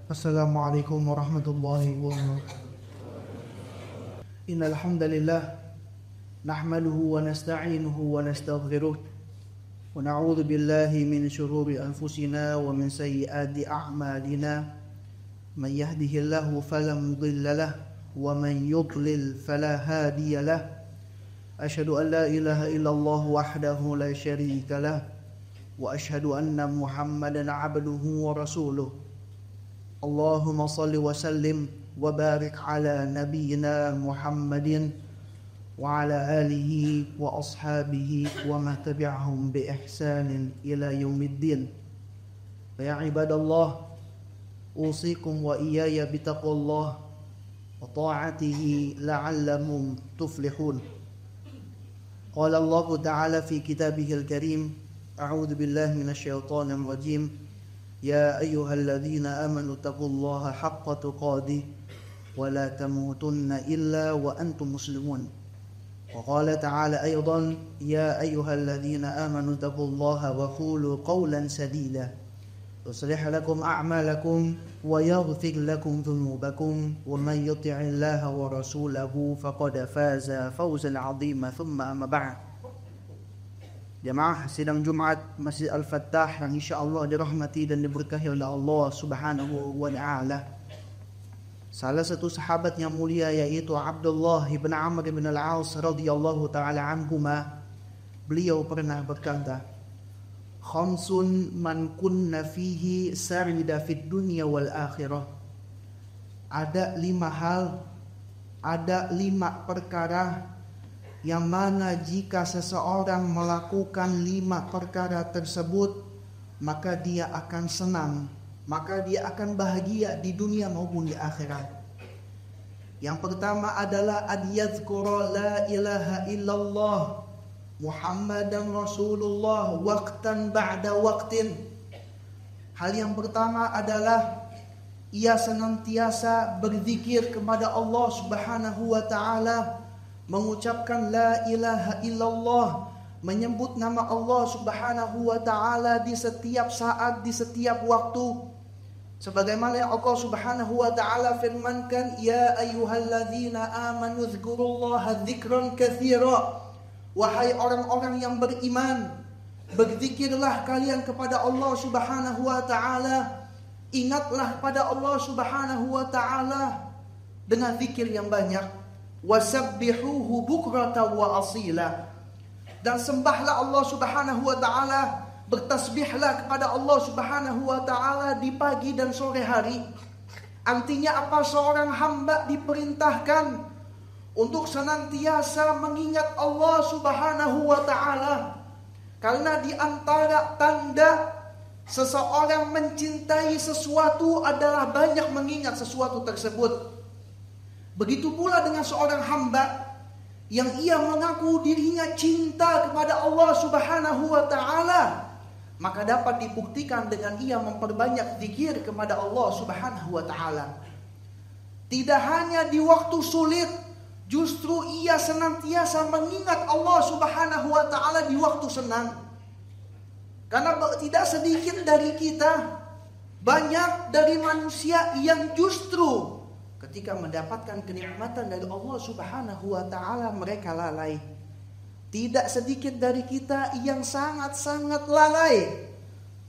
Assalamualaikum warahmatullahi wabarakatuh. Innal hamdalillah nahmaduhu wa nasta'inuhu wa nastaghfiruh wa na'udzu billahi min shururi anfusina wa min sayyiati a'malina. Man yahdihillahu fala mudilla lahu wa man yudlil fala hadiya lahu. Asyhadu an la ilaha illallah wahdahu la syarika lahu wa asyhadu anna Muhammadan 'abduhu wa rasuluh. Allahumma salli wa sallim wa barik ala nabiyyina Muhammadin wa ala alihi wa ashabihi wa ma tabi'ahum bi ihsanin ila yaumiddin. Ya ibadallah, usikum wa iyaya bitaqwallah wa ta'atihi la'allakum tuflihun. Qala Allah ta'ala fi kitabihil karim, a'udzu billahi minasy syaithanir rajim. يا أيها الذين آمنوا اتقوا الله حق تقاته ولا تموتن إلا وأنتم مسلمون. وقال تعالى أيضا يا أيها الذين آمنوا اتقوا الله وقولوا قولا سديدا يصلح لكم أعمالكم ويغفر لكم ذنوبكم ومن يطع الله ورسوله فقد فاز فوزا عظيما. ثم أما بعد. Jamaah sidang Jumat Masjid Al-Fattah yang insyaallah dirahmati dan diberkahi oleh Allah Subhanahu wa taala. Salah satu sahabat yang mulia yaitu Abdullah bin Amr bin Al-As radhiyallahu taala anhuma, beliau pernah berkata, "Khamsun man kunna fihi sarida fid dunya wal akhirah." Ada 5 hal, ada 5 perkara yang mana jika seseorang melakukan 5 perkara tersebut, maka dia akan senang, maka dia akan bahagia di dunia maupun di akhirat. Yang pertama adalah adiyadzkura la ilaha illallah Muhammadan Rasulullah waqtan ba'da waqtin. Hal yang pertama adalah ia senantiasa berzikir kepada Allah Subhanahu wa taala, mengucapkan la ilaha illallah, menyebut nama Allah Subhanahu wa taala di setiap saat, di setiap waktu. Sebagaimana yang Allah Subhanahu wa taala firmankan, ya ayyuhalladzina amanu dzkurullaha dzikran katsira. Wahai orang-orang yang beriman, berzikirlah kalian kepada Allah Subhanahu wa taala. Ingatlah pada Allah Subhanahu wa taala dengan zikir yang banyak. Wasabbihuhu bukratan wa asila. Dan sembahlah Allah Subhanahu wa taala, bertasbihlah kepada Allah Subhanahu wa taala di pagi dan sore hari. Artinya apa? Seorang hamba diperintahkan untuk senantiasa mengingat Allah Subhanahu wa taala. Karena di antara tanda seseorang mencintai sesuatu adalah banyak mengingat sesuatu tersebut. Begitu pula dengan seorang hamba yang ia mengaku dirinya cinta kepada Allah Subhanahu wa taala, maka dapat dibuktikan dengan ia memperbanyak zikir kepada Allah Subhanahu wa taala. Tidak hanya di waktu sulit, justru ia senantiasa mengingat Allah Subhanahu wa taala di waktu senang. Karena tidak sedikit dari kita, banyak dari manusia yang justru ketika mendapatkan kenikmatan dari Allah Subhanahu wa taala mereka lalai. Tidak sedikit dari kita yang sangat-sangat lalai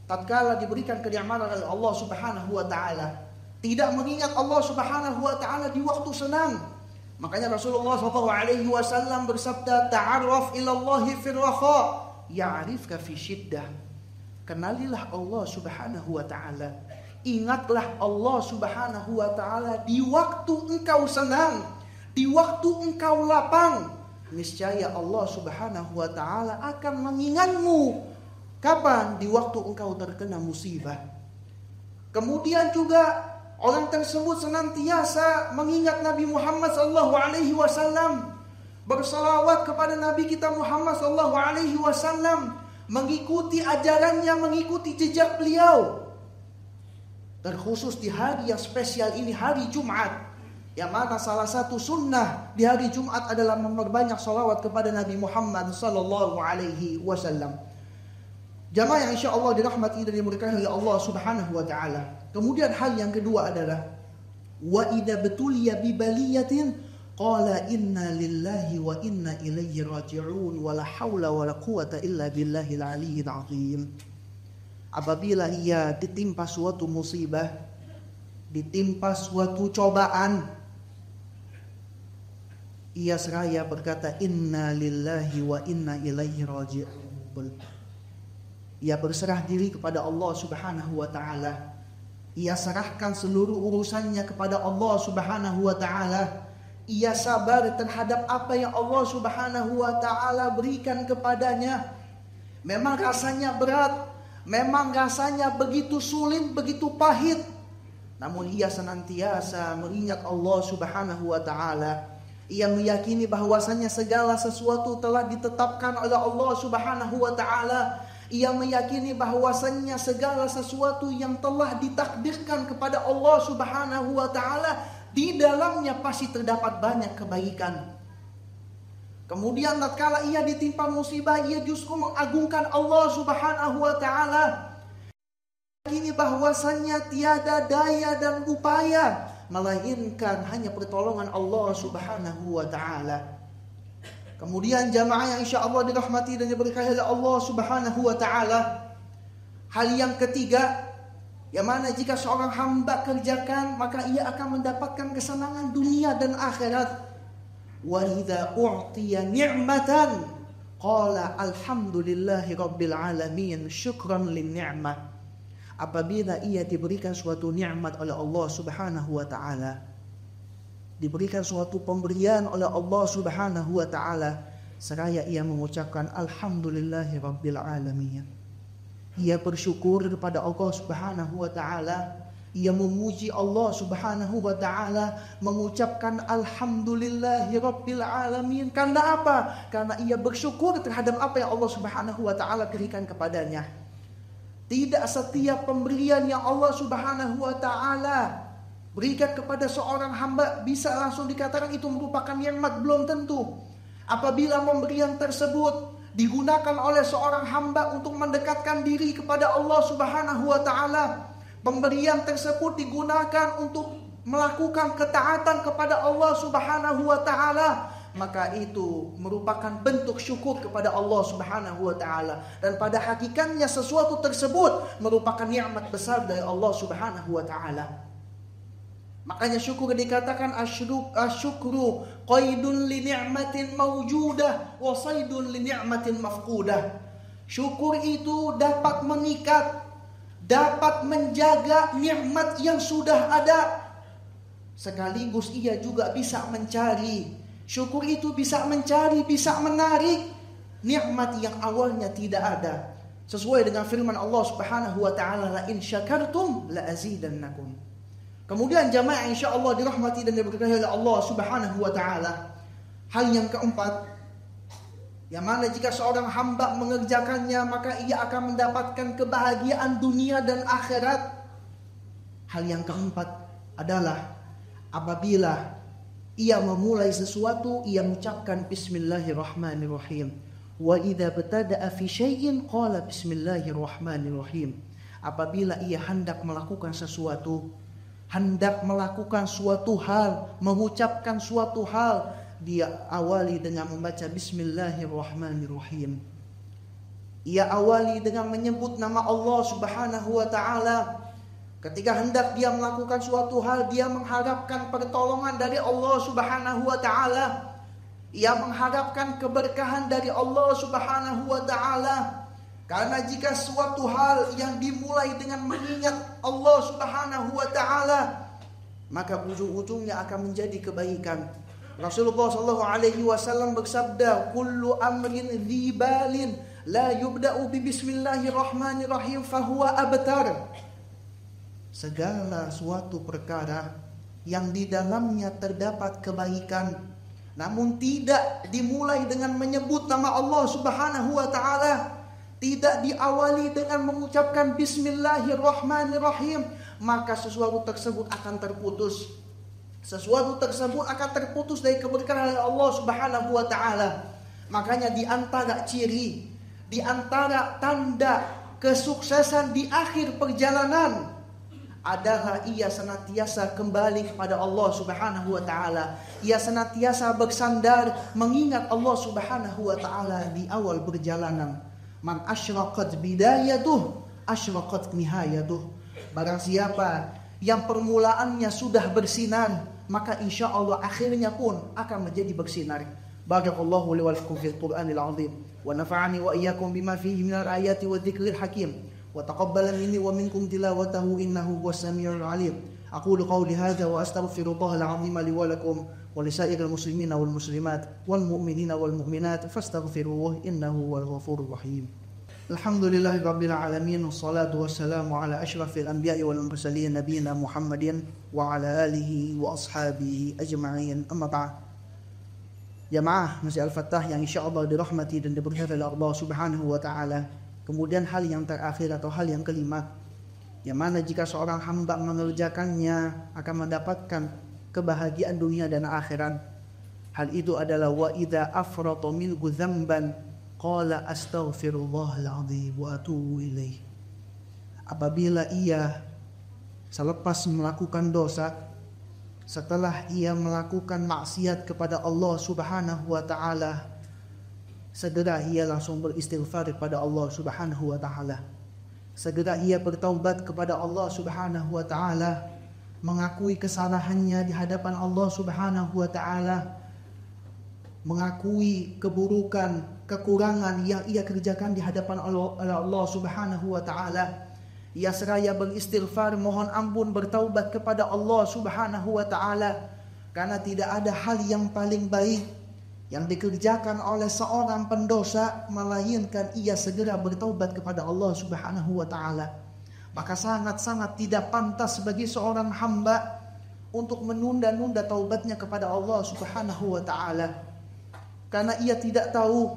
tatkala diberikan kenikmatan dari Allah Subhanahu wa taala, tidak mengingat Allah Subhanahu wa taala di waktu senang. Makanya Rasulullah SAW bersabda, ta'arraf ilallahi fir raha ya'rifka fi syiddah. Kenalilah Allah Subhanahu wa taala, ingatlah Allah Subhanahu wa taala di waktu engkau senang, di waktu engkau lapang. Niscaya Allah Subhanahu wa taala akan mengingatmu. Kapan? Di waktu engkau terkena musibah. Kemudian juga orang tersebut senantiasa mengingat Nabi Muhammad sallallahu alaihi wasallam, bersalawat kepada Nabi kita Muhammad sallallahu alaihi wasallam, mengikuti ajarannya, mengikuti jejak beliau. Terkhusus di hari yang spesial ini, hari Jumat, yang mana salah satu sunnah di hari Jumat adalah memperbanyak salawat kepada Nabi Muhammad sallallahu alaihi wasallam. Jamaah yang insya Allah dirahmati dan diberkahi oleh Allah Subhanahu wa taala. Kemudian hal yang kedua adalah wa idza betuliya bi baliyatin qala inna lillahi wa inna ilaihi raji'un wa la haula wa la quwata illa billahil aliyyil azim. Apabila ia ditimpa suatu musibah, ditimpa suatu cobaan, ia seraya berkata inna lillahi wa inna ilaihi raji'un. Ia berserah diri kepada Allah Subhanahu wa taala. Ia serahkan seluruh urusannya kepada Allah Subhanahu wa taala. Ia sabar terhadap apa yang Allah Subhanahu wa taala berikan kepadanya. Memang rasanya berat, memang rasanya begitu sulit, begitu pahit. Namun ia senantiasa mengingat Allah Subhanahu wa taala. Ia meyakini bahwasanya segala sesuatu telah ditetapkan oleh Allah Subhanahu wa taala. Ia meyakini bahwasannya segala sesuatu yang telah ditakdirkan kepada Allah Subhanahu wa taala, di dalamnya pasti terdapat banyak kebaikan. Kemudian tatkala ia ditimpa musibah, ia justru mengagungkan Allah Subhanahu wa taala. Meyakini bahwasannya tiada daya dan upaya melainkan hanya pertolongan Allah Subhanahu wa taala. Kemudian jamaah yang insya Allah dirahmati dan diberkahi oleh Allah Subhanahu wa taala, hal yang ketiga, yang mana jika seorang hamba kerjakan maka ia akan mendapatkan kesenangan dunia dan akhirat. Wa idza u'tiya ni'matan qala alhamdulillahi rabbil alamin syukran lin ni'mah. Apabila ia diberikan suatu nikmat oleh Allah Subhanahu wa taala, diberikan suatu pemberian oleh Allah Subhanahu wa taala, seraya ia mengucapkan alhamdulillahi rabbil alamin. Ia bersyukur kepada Allah Subhanahu wa taala, ia memuji Allah Subhanahu wa taala, mengucapkan alhamdulillahi rabbil alamin. Karena apa? Karena ia bersyukur terhadap apa yang Allah Subhanahu wa taala berikan kepadanya. Tidak setiap pemberian yang Allah Subhanahu wa taala berikan kepada seorang hamba bisa langsung dikatakan itu merupakan nikmat, belum tentu. Apabila pemberian tersebut digunakan oleh seorang hamba untuk mendekatkan diri kepada Allah Subhanahu wa taala, pemberian tersebut digunakan untuk melakukan ketaatan kepada Allah Subhanahu wa taala, maka itu merupakan bentuk syukur kepada Allah Subhanahu wa taala, dan pada hakikatnya sesuatu tersebut merupakan nikmat besar dari Allah Subhanahu wa taala. Makanya syukur dikatakan asyukru qaidun li ni'matin mawjudah wa saydun li ni'matin mafqudah. Syukur itu dapat mengikat, dapat menjaga nikmat yang sudah ada, sekaligus ia juga bisa mencari. Syukur itu bisa mencari, bisa menarik nikmat yang awalnya tidak ada. Sesuai dengan firman Allah Subhanahu wa taala, la in syakartum la azidannakum. Kemudian jamaah insya Allah dirahmati dan diberkahi oleh Allah Subhanahu wa taala, hal yang keempat, yang mana jika seorang hamba mengerjakannya maka ia akan mendapatkan kebahagiaan dunia dan akhirat. Hal yang keempat adalah apabila ia memulai sesuatu, ia mengucapkan bismillahirrahmanirrahim. Wa idza btada'a fi syai'in qala bismillahirrahmanirrahim. Apabila ia hendak melakukan sesuatu, hendak melakukan suatu hal, mengucapkan suatu hal, dia awali dengan membaca bismillahirrahmanirrahim. Ia awali dengan menyebut nama Allah Subhanahu wa taala. Ketika hendak dia melakukan suatu hal, dia mengharapkan pertolongan dari Allah Subhanahu wa taala. Ia mengharapkan keberkahan dari Allah Subhanahu wa taala. Karena jika suatu hal yang dimulai dengan mengingat Allah Subhanahu wa taala, maka ujung-ujungnya akan menjadi kebaikan. Rasulullah sallallahu alaihi wasallam bersabda, "Kullu amrin dzibalin la yubda'u bi bismillahirrahmanirrahim fahuwa abtar." Segala suatu perkara yang di dalamnya terdapat kebaikan, namun tidak dimulai dengan menyebut nama Allah Subhanahu wa taala, tidak diawali dengan mengucapkan bismillahirrahmanirrahim, maka sesuatu tersebut akan terputus. Sesuatu tersebut akan terputus dari keberkahan Allah Subhanahu wa taala. Makanya di antara ciri, di antara tanda kesuksesan di akhir perjalanan adalah ia senantiasa kembali kepada Allah Subhanahu wa taala. Ia senantiasa bersandar mengingat Allah Subhanahu wa taala di awal perjalanan. Man asyraqat bidayatuh asyraqat nihayatuh. Barang siapa yang permulaannya sudah bersinar, maka insya Allah akhirnya pun akan menjadi bersinar. Barakallahu li wa lakum fil Qur'anil azim wa nafa'ani wa iyyakum bima fihi minal ayati wa dzikril hakim. وتقبل مني ومنكم تلاوته إنه هو السميع العليم. أقول قولي هذا وأستغفر الله العظيم لي ولكم ولسائر المسلمين والمسلمات والمؤمنين والمؤمنات فاستغفروه إنه هو الغفور الرحيم. الحمد لله رب العالمين والصلاة والسلام على أشرف الأنبياء والمرسلين نبينا محمد وعلى آله وأصحابه أجمعين. أما بعد. Jamaah Masjid Al-Fattah yang insyaallah dirahmati dan diberkahi oleh Allah Subhanahu wa taala. Kemudian hal yang terakhir atau hal yang kelima, yang mana jika seorang hamba mengerjakannya akan mendapatkan kebahagiaan dunia dan akhirat. Hal itu adalah wa idza afrata minhu dzamban qala astaghfirullahal azim wa atubu ilaih. Apabila ia selepas melakukan dosa, setelah ia melakukan maksiat kepada Allah Subhanahu wa taala, segera ia langsung beristighfar kepada Allah Subhanahu wa taala. Segera ia bertaubat kepada Allah Subhanahu wa taala, mengakui kesalahannya di hadapan Allah Subhanahu wa taala, mengakui keburukan, kekurangan yang ia kerjakan di hadapan Allah Subhanahu wa taala. Ia seraya beristighfar, mohon ampun, bertaubat kepada Allah Subhanahu wa taala, karena tidak ada hal yang paling baik yang dikerjakan oleh seorang pendosa melainkan ia segera bertaubat kepada Allah Subhanahu wa taala. Maka sangat-sangat tidak pantas bagi seorang hamba untuk menunda-nunda taubatnya kepada Allah Subhanahu wa taala. Karena ia tidak tahu,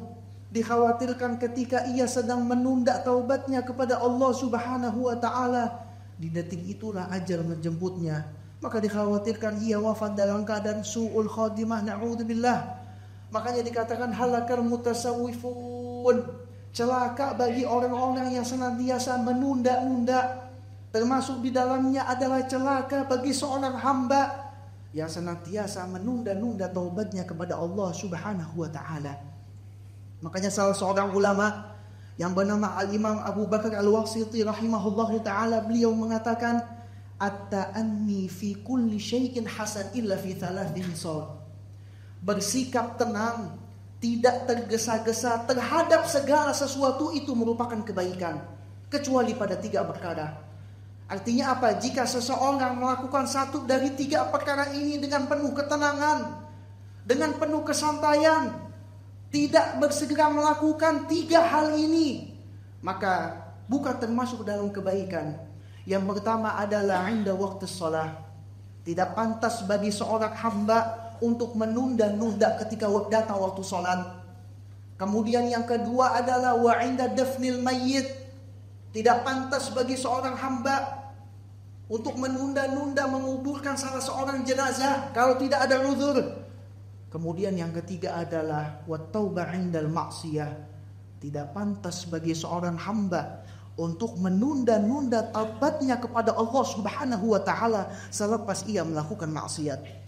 dikhawatirkan ketika ia sedang menunda taubatnya kepada Allah Subhanahu wa taala, di detik itulah ajal menjemputnya. Maka dikhawatirkan ia wafat dalam keadaan su'ul khatimah, na'udzubillah. Makanya dikatakan halakal mutasawwifun, celaka bagi orang-orang yang senantiasa menunda-nunda. Termasuk di dalamnya adalah celaka bagi seorang hamba yang senantiasa menunda-nunda taubatnya kepada Allah Subhanahu wa taala. Makanya salah seorang ulama yang bernama Al-Imam Abu Bakar Al-Wasiti rahimahullahu taala, beliau mengatakan at-ta'anni fi kulli syai'in hasan illa fi thalathi hisal. Bersikap tenang, tidak tergesa-gesa terhadap segala sesuatu itu merupakan kebaikan, kecuali pada 3 perkara. Artinya apa? Jika seseorang melakukan satu dari 3 perkara ini dengan penuh ketenangan, dengan penuh kesantaian, tidak bersegera melakukan 3 hal ini, maka bukan termasuk dalam kebaikan. Yang pertama adalah inda waktu shalah. Tidak pantas bagi seorang hamba untuk menunda-nunda ketika datang waktu sholat. Kemudian yang kedua adalah wa inda dafnil mayyit. Tidak pantas bagi seorang hamba untuk menunda-nunda menguburkan salah seorang jenazah kalau tidak ada uzur. Kemudian yang ketiga adalah wa taubah indal maksiyah. Tidak pantas bagi seorang hamba untuk menunda-nunda taubatnya kepada Allah Subhanahu wa taala selepas ia melakukan maksiat.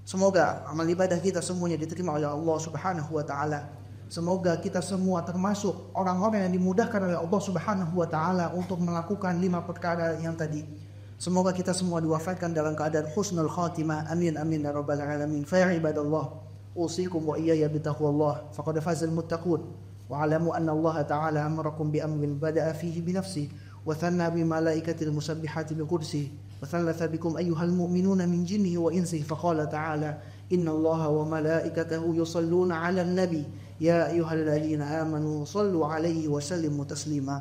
Semoga amal ibadah kita semuanya diterima oleh Allah Subhanahu wa taala. Semoga kita semua termasuk orang-orang yang dimudahkan oleh Allah Subhanahu wa taala untuk melakukan 5 perkara yang tadi. Semoga kita semua diwafatkan dalam keadaan husnul khatimah. Amin amin ya rabbal alamin. Fa ya ibadallah, usikum wa iyaya bitaqwallah faqad fazal muttaqun. Wa alamu anna Allah ta'ala amarakum bi amrin bada'a fihi bi nafsihi wa thanna bi malaikatil musabbihati bi qudsihi. وثلث بكم أيها المؤمنون من جنه وإنسه فقال تعالى إن الله وملائكته يصلون على النبي يا أيها الذين آمنوا صلوا عليه وسلموا تسليما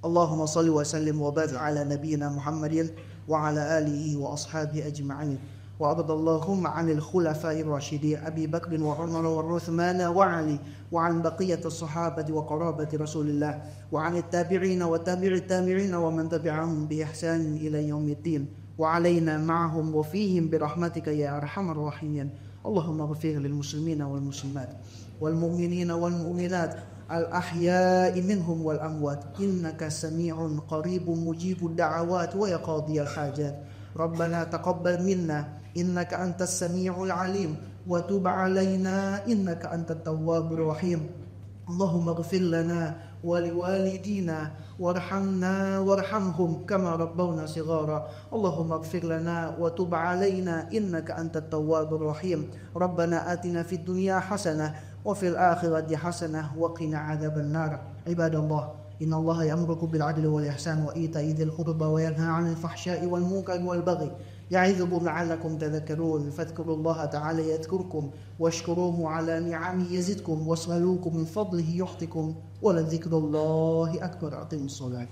اللهم صل وسلم وبارك على نبينا محمد وعلى آله وأصحابه أجمعين وأرض اللهم عن الخلفاء الراشدين أبي بكر وعمر وعثمان وعلي وعن بقية الصحابة وقرابة رسول الله وعن التابعين وتابع التابعين ومن تبعهم بإحسان إلى يوم الدين وعلينا معهم وفيهم برحمتك يا أرحم الراحمين اللهم اغفر للمسلمين والمسلمات والمؤمنين والمؤمنات الأحياء منهم والأموات إنك سميع قريب مجيب الدعوات ويقاضي الحاجات ربنا تقبل منا إنك أنت السميع العليم وتب علينا إنك أنت التواب الرحيم اللهم اغفر لنا ولوالدينا وارحمنا وارحمهم كما ربونا صغارا اللهم اغفر لنا وتب علينا إنك أنت التواب الرحيم ربنا آتنا في الدنيا حسنة وفي الآخرة حسنة وقنا عذاب النار عباد الله إن الله يأمركم بالعدل والإحسان وإيتاء ذي القربى وينهى عن الفحشاء والمنكر والبغي يعظكم لعلكم تذكرون فاذكروا الله تعالى يذكركم واشكروه على نعمه يزدكم واسألوه من فضله يعطكم ولذكر الله أكبر أقيموا الصلاة